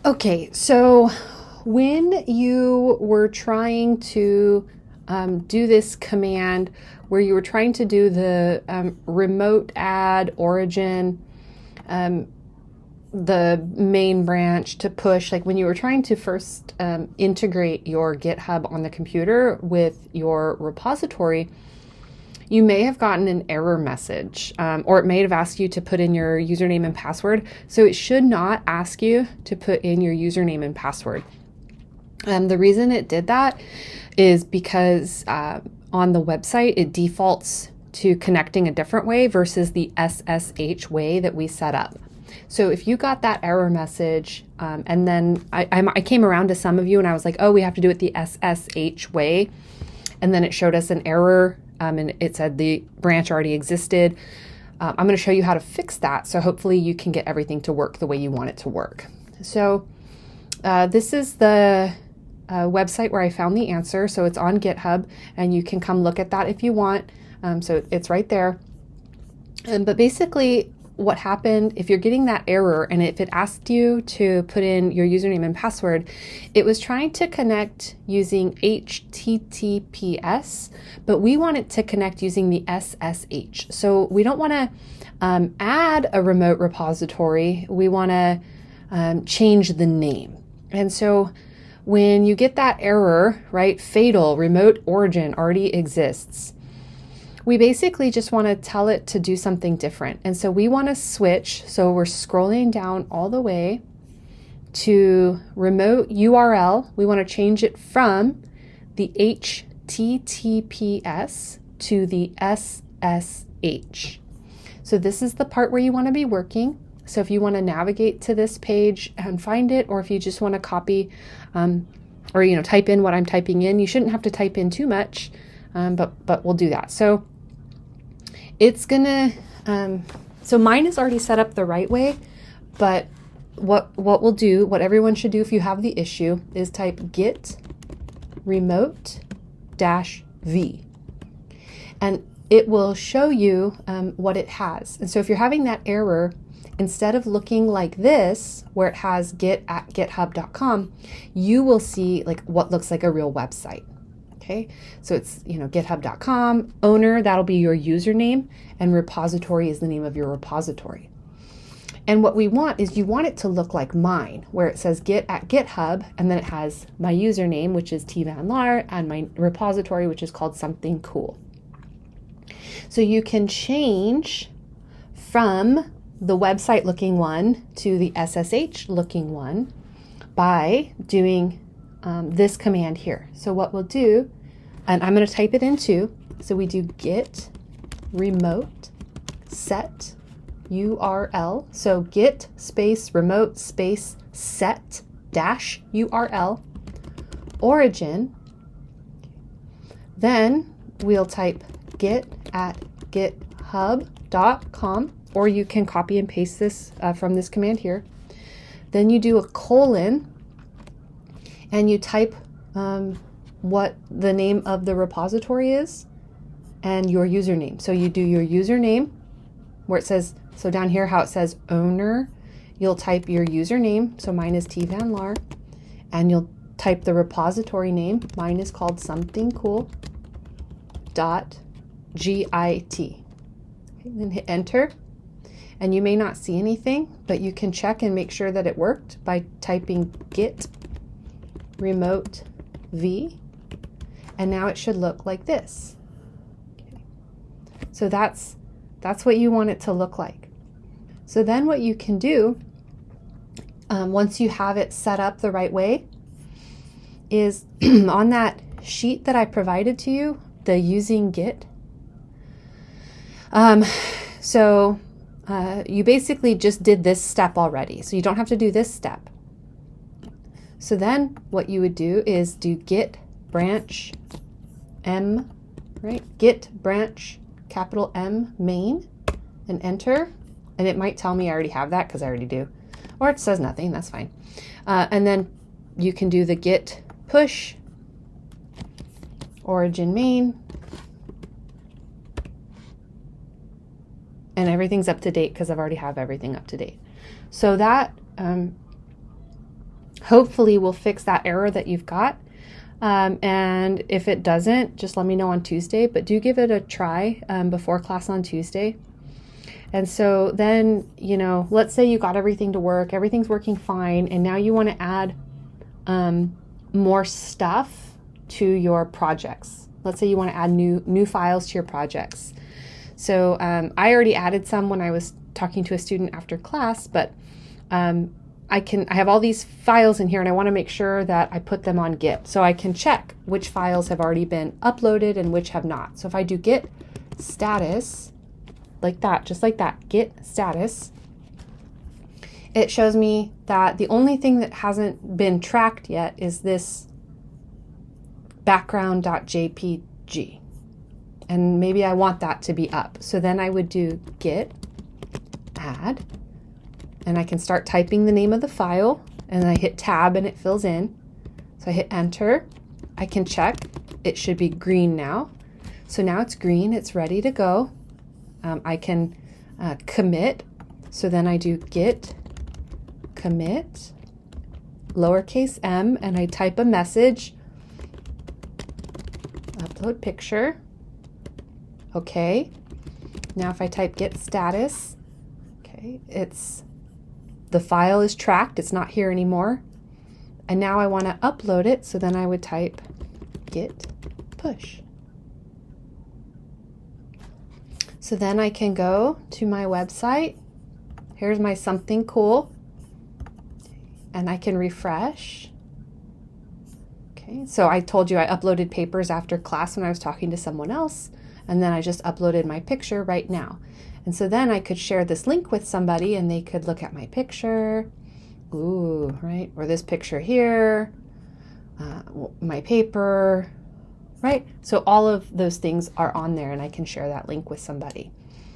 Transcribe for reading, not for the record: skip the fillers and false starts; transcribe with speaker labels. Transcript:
Speaker 1: Okay, so when you were trying to do this command where you were trying to do the remote add origin, the main branch to push, like when you were trying to first integrate your GitHub on the computer with your repository, you may have gotten an error message, or it may have asked you to put in your username and password. So it should not ask you to put in your username and password. And the reason it did that is because on the website, it defaults to connecting a different way versus the SSH way that we set up. So if you got that error message, and then I came around to some of you and I was like, oh, we have to do it the SSH way. And then it showed us an error, and it said the branch already existed. I'm going to show you how to fix that. So hopefully you can get everything to work the way you want it to work. So this is the website where I found the answer. So it's on GitHub and you can come look at that if you want. So it's right there. But basically what happened, if you're getting that error and if it asked you to put in your username and password, it was trying to connect using HTTPS, but we want it to connect using the SSH. So we don't want to add a remote repository. We want to change the name. And so when you get that error, right, fatal, remote origin already exists, we basically just want to tell it to do something different. And so we want to switch. So we're scrolling down all the way to remote URL. We want to change it from the HTTPS to the SSH. So this is the part where you want to be working. So if you want to navigate to this page and find it, or if you just want to copy or type in what I'm typing in, you shouldn't have to type in too much, but we'll do that. So it's gonna, so mine is already set up the right way, but what we'll do, what everyone should do if you have the issue, is type git remote -v, and it will show you what it has. And so if you're having that error, instead of looking like this, where it has git@github.com, you will see like what looks like a real website. Okay, so it's, github.com, owner, that'll be your username, and repository is the name of your repository. And what we want is you want it to look like mine, where it says git@github, and then it has my username, which is tvanlar, and my repository, which is called something cool. So you can change from the website looking one to the SSH looking one by doing this command here. So what we'll do, and I'm going to type it in too. So we do git remote set URL. So git space remote space set dash URL origin. Then we'll type git@github.com, or you can copy and paste this from this command here. Then you do a colon and you type what the name of the repository is and your username. So you do your username where it says, so down here how it says owner, you'll type your username. So mine is tvanlar, and you'll type the repository name. Mine is called something cool .git. Okay, then hit enter. And you may not see anything, but you can check and make sure that it worked by typing git remote v, and now it should look like this. Okay. So that's what you want it to look like. So then what you can do, once you have it set up the right way, is on that sheet that I provided to you, the using Git. You basically just did this step already, so you don't have to do this step. So then what you would do is do git branch m, right? Git branch capital M main, and enter. And it might tell me I already have that because I already do. Or it says nothing, that's fine. And then you can do the git push origin main, and everything's up to date because I've already have everything up to date. So that hopefully will fix that error that you've got. And if it doesn't, just let me know on Tuesday, but do give it a try before class on Tuesday. And so then, let's say you got everything to work, everything's working fine, and now you want to add more stuff to your projects. Let's say you want to add new files to your projects. So I already added some when I was talking to a student after class, but I have all these files in here, and I want to make sure that I put them on Git. So I can check which files have already been uploaded and which have not. So if I do Git status, like that, just like that, Git status, it shows me that the only thing that hasn't been tracked yet is this background.jpg. And maybe I want that to be up. So then I would do Git add, and I can start typing the name of the file, and then I hit tab and it fills in. So I hit enter. I can check. It should be green now. So now it's green. It's ready to go. I can commit. So then I do Git commit lowercase m, and I type a message. Upload picture. Okay. Now if I type Git status, okay, the file is tracked. It's not here anymore. And now I want to upload it. So then I would type Git push. So then I can go to my website. Here's my something cool. And I can refresh. Okay, so I told you I uploaded papers after class when I was talking to someone else. And then I just uploaded my picture right now. And so then I could share this link with somebody and they could look at my picture. Ooh, right? Or this picture here, my paper, right? So all of those things are on there, and I can share that link with somebody.